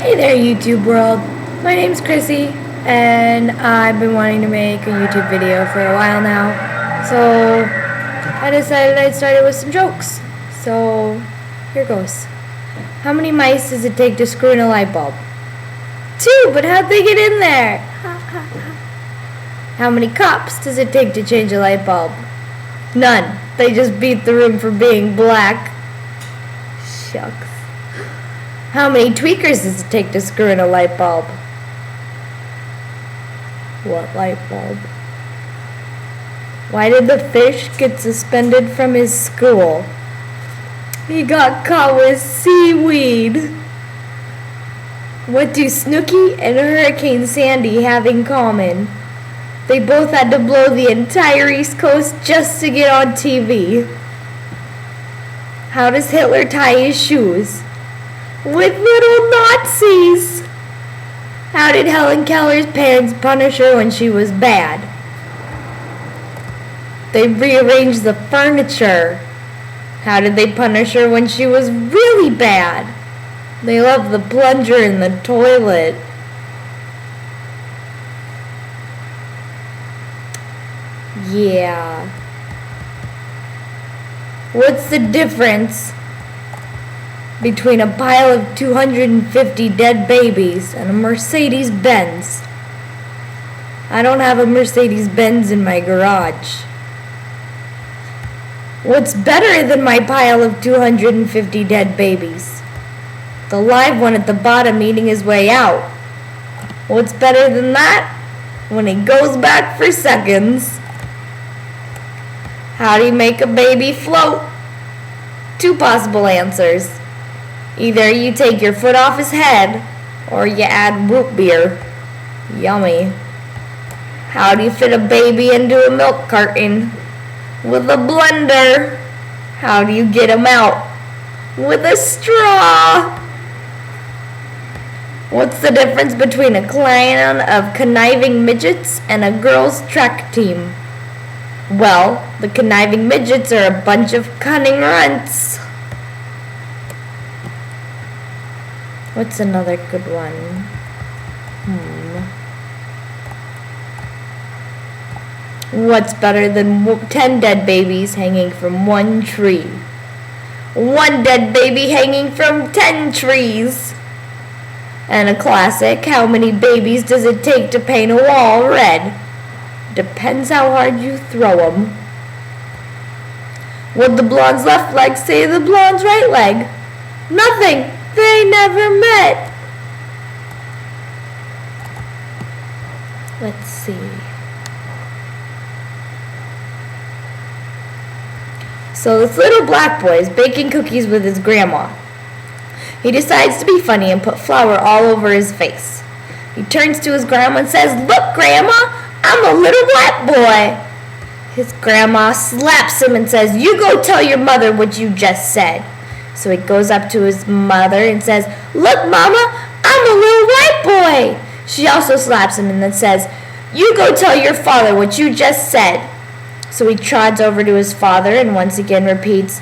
Hey there, YouTube world. My name's Chrissy, and I've been wanting to make a YouTube video for a while now. So I decided I'd start it with some jokes. So here goes. How many mice does it take to screw in a light bulb? 2, but how'd they get in there? How many cops does it take to change a light bulb? None. They just beat the room for being black. Shucks. How many tweakers does it take to screw in a light bulb? What light bulb? Why did the fish get suspended from his school? He got caught with seaweed. What do Snooky and Hurricane Sandy have in common? They both had to blow the entire East Coast just to get on TV. How does Hitler tie his shoes? With little Nazis. How did Helen Keller's parents punish her when she was bad? They rearranged the furniture. How did they punish her when she was really bad? They left the plunger in the toilet. Yeah. What's the difference between a pile of 250 dead babies and a Mercedes-Benz? I don't have a Mercedes-Benz in my garage. What's better than my pile of 250 dead babies? The live one at the bottom eating his way out. What's better than that? When he goes back for seconds. How do you make a baby float? 2 possible answers. Either you take your foot off his head, or you add root beer. Yummy. How do you fit a baby into a milk carton? With a blender. How do you get him out? With a straw. What's the difference between a clan of conniving midgets and a girls' track team? Well, the conniving midgets are a bunch of cunning runts. What's another good one? What's better than 10 dead babies hanging from one tree? 1 dead baby hanging from 10 trees. And a classic, how many babies does it take to paint a wall red? Depends how hard you throw 'em. What'd the blonde's left leg say to the blonde's right leg? Nothing. They never met. Let's see. So this little black boy is baking cookies with his grandma. He decides to be funny and put flour all over his face. He turns to his grandma and says, "Look, Grandma, I'm a little black boy." His grandma slaps him and says, "You go tell your mother what you just said." So he goes up to his mother and says, "Look, Mama, I'm a little white boy." She also slaps him and then says, "You go tell your father what you just said." So he trots over to his father and once again repeats,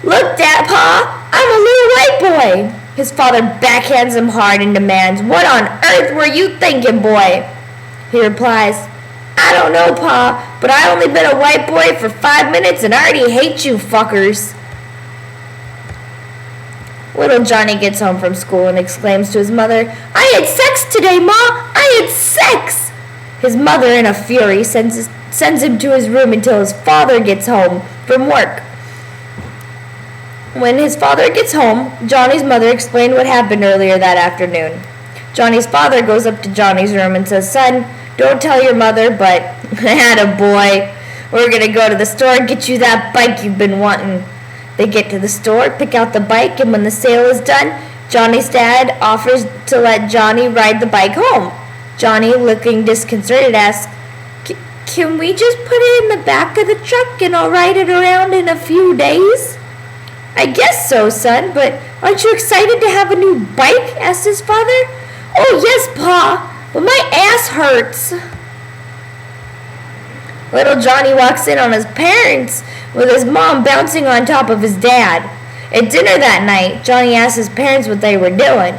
"Look, Dad, Pa, I'm a little white boy." His father backhands him hard and demands, "What on earth were you thinking, boy?" He replies, "I don't know, Pa, but I only been a white boy for 5 minutes and I already hate you fuckers." Little Johnny gets home from school and exclaims to his mother, "I had sex today, Ma! I had sex!" His mother, in a fury, sends him to his room until his father gets home from work. When his father gets home, Johnny's mother explained what happened earlier that afternoon. Johnny's father goes up to Johnny's room and says, "Son, don't tell your mother, but attaboy. We're going to go to the store and get you that bike you've been wanting." They get to the store, pick out the bike, and when the sale is done, Johnny's dad offers to let Johnny ride the bike home. Johnny, looking disconcerted, asks, "Can we just put it in the back of the truck and I'll ride it around in a few days?" "I guess so, son, but aren't you excited to have a new bike?" asked his father. "Oh, yes, Pa, but my ass hurts." Little Johnny walks in on his parents with his mom bouncing on top of his dad. At dinner that night, Johnny asked his parents what they were doing.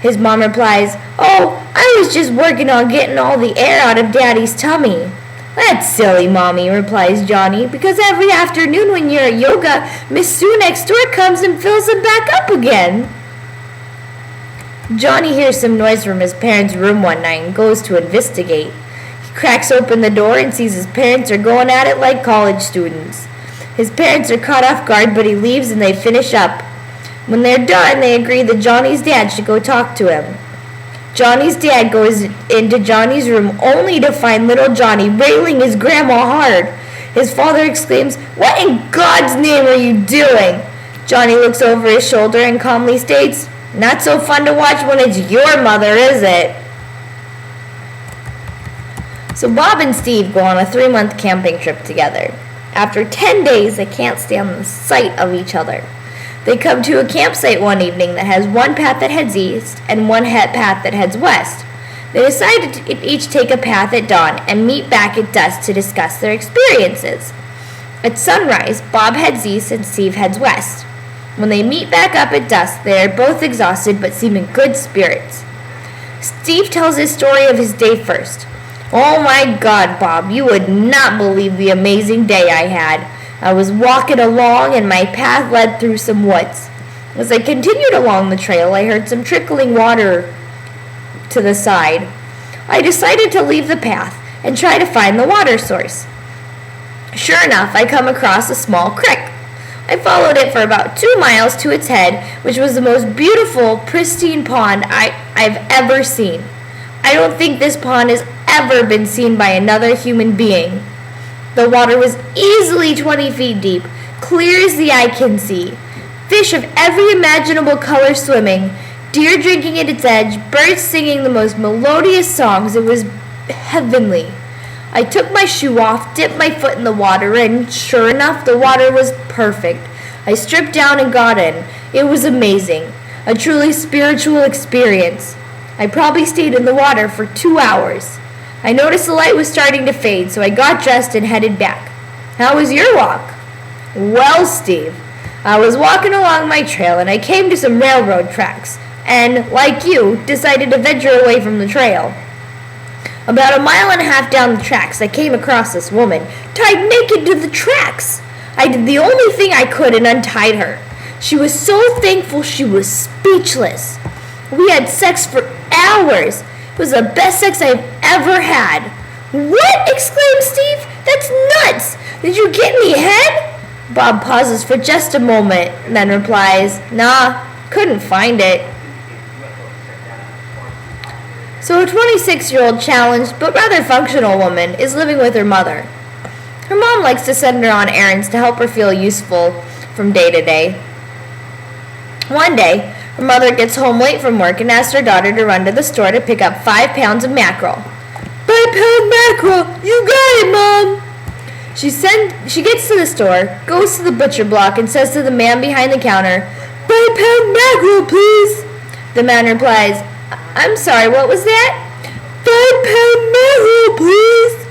His mom replies, "Oh, I was just working on getting all the air out of Daddy's tummy." "That's silly, Mommy," replies Johnny, "because every afternoon when you're at yoga, Miss Sue next door comes and fills them back up again." Johnny hears some noise from his parents' room one night and goes to investigate. He cracks open the door and sees his parents are going at it like college students. His parents are caught off guard, but he leaves and they finish up. When they're done, they agree that Johnny's dad should go talk to him. Johnny's dad goes into Johnny's room only to find little Johnny railing his grandma hard. His father exclaims, "What in God's name are you doing?" Johnny looks over his shoulder and calmly states, "Not so fun to watch when it's your mother, is it?" So Bob and Steve go on a 3-month camping trip together. After 10 days, they can't stand the sight of each other. They come to a campsite one evening that has one path that heads east and one path that heads west. They decide to each take a path at dawn and meet back at dusk to discuss their experiences. At sunrise, Bob heads east and Steve heads west. When they meet back up at dusk, they are both exhausted but seem in good spirits. Steve tells his story of his day first. "Oh my God, Bob, you would not believe the amazing day I had. I was walking along and my path led through some woods. As I continued along the trail, I heard some trickling water to the side. I decided to leave the path and try to find the water source. Sure enough, I come across a small creek. I followed it for about 2 miles to its head, which was the most beautiful, pristine pond I've ever seen. I don't think this pond has ever been seen by another human being. The water was easily 20 feet deep, clear as the eye can see. Fish of every imaginable color swimming, deer drinking at its edge, birds singing the most melodious songs. It was heavenly. I took my shoe off, dipped my foot in the water, and sure enough, the water was perfect. I stripped down and got in. It was amazing. A truly spiritual experience. I probably stayed in the water for 2 hours. I noticed the light was starting to fade, so I got dressed and headed back. How was your walk?" "Well, Steve, I was walking along my trail and I came to some railroad tracks and, like you, decided to venture away from the trail. About 1.5 miles down the tracks, I came across this woman, tied naked to the tracks. I did the only thing I could and untied her. She was so thankful she was speechless. We had sex for hours. It was the best sex I've ever had." "What?" exclaimed Steve. "That's nuts! Did you get any head?" Bob pauses for just a moment, and then replies, "Nah, couldn't find it." So a 26-year-old challenged but rather functional woman is living with her mother. Her mom likes to send her on errands to help her feel useful from day to day. One day, her mother gets home late from work and asks her daughter to run to the store to pick up 5 pounds of mackerel. "5-pound mackerel! You got it, Mom!" She gets to the store, goes to the butcher block, and says to the man behind the counter, "5-pound mackerel, please." The man replies, "I'm sorry, what was that?" "5-pound mackerel, please."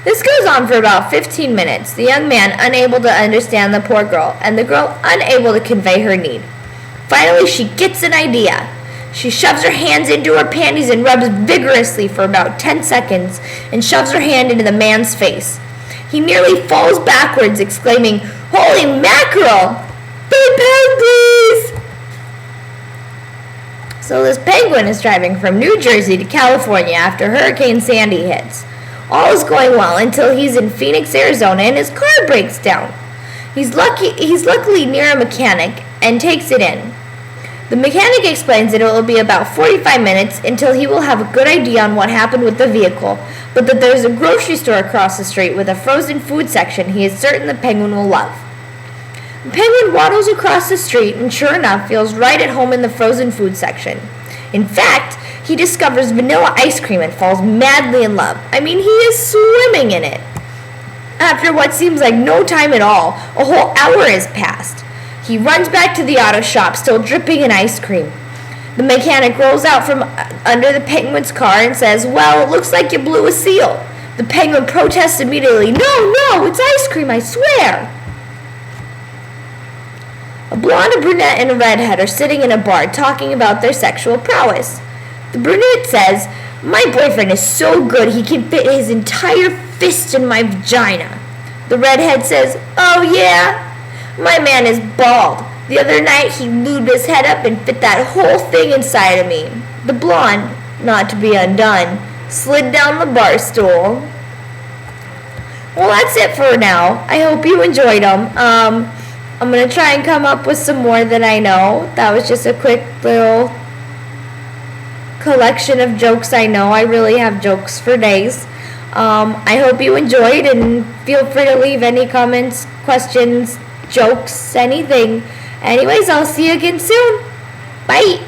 This goes on for about 15 minutes, the young man unable to understand the poor girl, and the girl unable to convey her need. Finally, she gets an idea. She shoves her hands into her panties and rubs vigorously for about 10 seconds and shoves her hand into the man's face. He nearly falls backwards, exclaiming, "Holy mackerel! 5-pound, please!" So this penguin is driving from New Jersey to California after Hurricane Sandy hits. All is going well until he's in Phoenix, Arizona, and his car breaks down. He's luckily near a mechanic and takes it in. The mechanic explains that it will be about 45 minutes until he will have a good idea on what happened with the vehicle, but that there's a grocery store across the street with a frozen food section he is certain the penguin will love. The penguin waddles across the street and sure enough feels right at home in the frozen food section. In fact, he discovers vanilla ice cream and falls madly in love. I mean, he is swimming in it. After what seems like no time at all, a whole hour has passed. He runs back to the auto shop, still dripping in ice cream. The mechanic rolls out from under the penguin's car and says, "Well, it looks like you blew a seal." The penguin protests immediately, "No, it's ice cream, I swear." A blonde, a brunette, and a redhead are sitting in a bar talking about their sexual prowess. The brunette says, "My boyfriend is so good he can fit his entire fist in my vagina." The redhead says, "Oh yeah? My man is bald. The other night he lubed his head up and fit that whole thing inside of me." The blonde, not to be undone, slid down the bar stool. Well, that's it for now. I hope you enjoyed them. I'm going to try and come up with some more that I know. That was just a quick little collection of jokes I know. I really have jokes for days. I hope you enjoyed, and feel free to leave any comments, questions, jokes, anything. Anyways, I'll see you again soon. Bye.